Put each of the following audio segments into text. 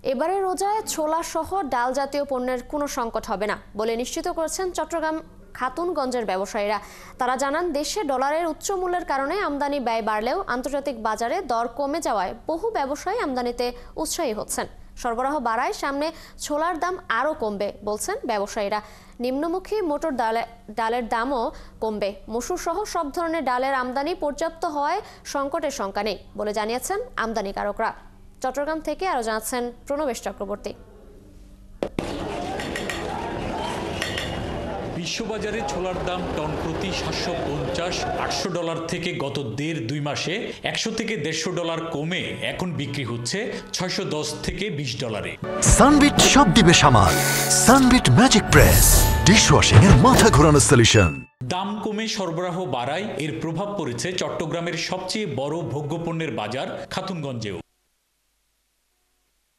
এবারে রোজায় ছোলা সহ ডাল জাতীয় পণ্যের কোনো সংকট হবে না বলে নিশ্চিত করেছেন চট্টগ্রাম খাতুনগঞ্জের ব্যবসায়ীরা। তারা জানান, দেশে ডলারের উচ্চ মূল্যের কারণে আমদানি ব্যয় বাড়লেও আন্তর্জাতিক বাজারে দর কমে যাওয়ায় বহু ব্যবসায়ী আমদানিতে উৎসাহী হচ্ছেন। সরবরাহ বাড়ায় সামনে ছোলার দাম আরও কমবে বলছেন ব্যবসায়ীরা। নিম্নমুখী মোটর ডালের দামও কমবে। মসুর সহ সব ধরনের ডালের আমদানি পর্যাপ্ত হওয়ায় সংকটের শঙ্কা নেই বলে জানিয়েছেন আমদানিকারকরা। চট্টগ্রাম থেকে আরো জানাচ্ছেন প্রণবেশ চক্রবর্তী। বিশ্ববাজারে ছোলার দাম টন প্রতি 750-800 ডলার থেকে গত 1.5-2 মাসে 100 থেকে 150 ডলার কমে এখন বিক্রি হচ্ছে 610 থেকে 20 ডলারে। সানবিট সব দিবে সামাল। সানবিট ম্যাজিক প্রেস ডিশওয়াশিং এর মাথা ঘোরানো সলিউশন। দাম কমে সরবরাহ বাড়ায় এর প্রভাব পড়েছে চট্টগ্রামের সবচেয়ে বড় ভোগ্যপণ্যের বাজার খাতুনগঞ্জেও।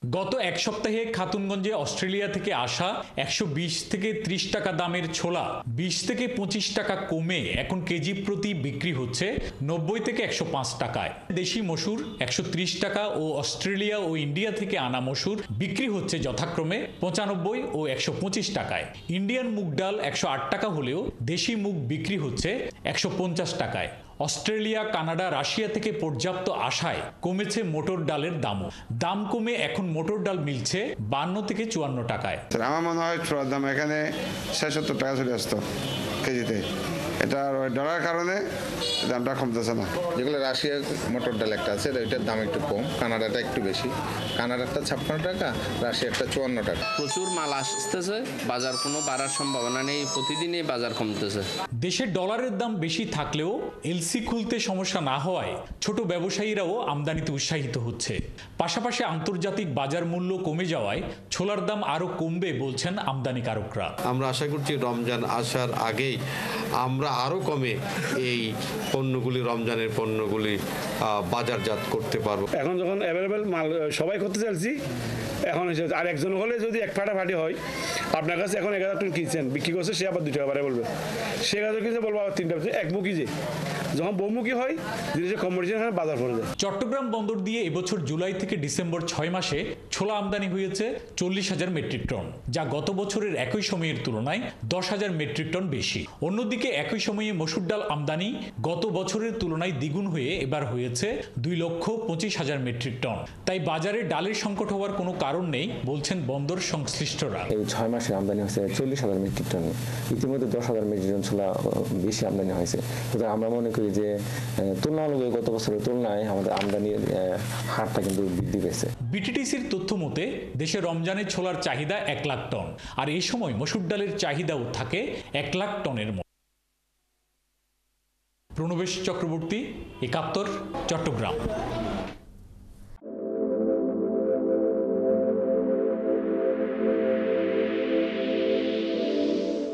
গত এক সপ্তাহে খাতুনগঞ্জে অস্ট্রেলিয়া থেকে আসা 120 থেকে 30 টাকা দামের ছোলা 20 থেকে 25 টাকা কমে এখন কেজি প্রতি বিক্রি হচ্ছে 90 থেকে 105 টাকায়। দেশি মসুর 130 টাকা ও অস্ট্রেলিয়া ও ইন্ডিয়া থেকে আনা মসুর বিক্রি হচ্ছে যথাক্রমে 95 ও 125 টাকায়। ইন্ডিয়ান মুগ ডাল 108 টাকা হলেও দেশি মুগ বিক্রি হচ্ছে 150 টাকায়। অস্ট্রেলিয়া, কানাডা, রাশিয়া থেকে পর্যাপ্ত আসায় কমেছে মোটর ডালের দামও। দাম কমে এখন মোটর ডাল মিলছে 52 থেকে 54 টাকায়। আমার মনে হয় ছোলার দাম এখানে 70 টাকা চলে আসতো কেজিতে। এটা ডলার কারণে দামটা কমতেছে না। যেগুলো রাশিয়ার মোটর ডাল একটা আছে এটার দাম একটু কম, কানাডাটা একটু বেশি। কানাডারটা 56 টাকা, রাশিয়ারটা 54 টাকা। প্রচুর মাল আসতেছে, বাজার কোনো বাড়ার সম্ভাবনা নেই, প্রতিদিনই বাজার কমতেছে। দেশে ডলারের দাম বেশি থাকলেও এলসি খুলতে সমস্যা না হওয়ায় ছোট ব্যবসায়ীরাও আমদানিতে উৎসাহিত হচ্ছে। পাশাপাশি আন্তর্জাতিক বাজার মূল্য কমে যাওয়ায় ছোলার দাম আরও কমবে বলছেন আমদানিকারকরা। আমরা আশা করছি রমজান আসার আগেই আমরা আরও কমে এই পণ্যগুলি, রমজানের পণ্যগুলি বাজারজাত করতে পারবো। এখন যখন অ্যাভেলেবেল মাল সবাই করতে চাইছি, এখন আর একজন হলে যদি এক ফাটাফাটি হয়, আপনার কাছে এখন 1000 টন কিনছেন, বিক্রি করছে সে আবার 2 টাকা বাড়ে বলবে, সে 1000 কিনছে বলবো আবার 3 টাকা। একমুখী যে যখন বহুমুখী হয় জিনিসের কম্পিটিশন বাজার পড়ে যায়। চট্টগ্রাম বন্দর দিয়ে এবছর জুলাই থেকে ডিসেম্বর 6 মাসে ছোলা আমদানি হয়েছে 40,000 মেট্রিক টন, যা গত বছরের একই সময়ের তুলনায় 10,000 মেট্রিক টন বেশি। অন্যদিকে একই সময়ে মসুর ডাল আমদানি গত বছরের তুলনায় দ্বিগুণ হয়ে এবার হয়েছে 2,25,000 মেট্রিক টন। তাই বাজারে ডালের সংকট হওয়ার কোনো কারণ নেই বলছেন বন্দর সংশ্লিষ্টরা। এই 6 মাসে আমদানি হয়েছে 40,000 মেট্রিক টন, ইতিমধ্যে 10,000 মেট্রিক টন ছোলা বেশি আমদানি হয়েছে। সুতরাং আমরা মনে করি যে তুলনামূলক গত বছরের তুলনায় আমাদের আমদানির হারটা কিন্তু বৃদ্ধি পেয়েছে। বিটিটিসির তথ্য মতে দেশে রমজানের ছোলার চাহিদা 1 লাখ টন, আর এই সময় মসুর ডালের চাহিদাও থাকে 1 লাখ টনের মতো। প্রণবেশ চক্রবর্তী, 71, চট্টগ্রাম।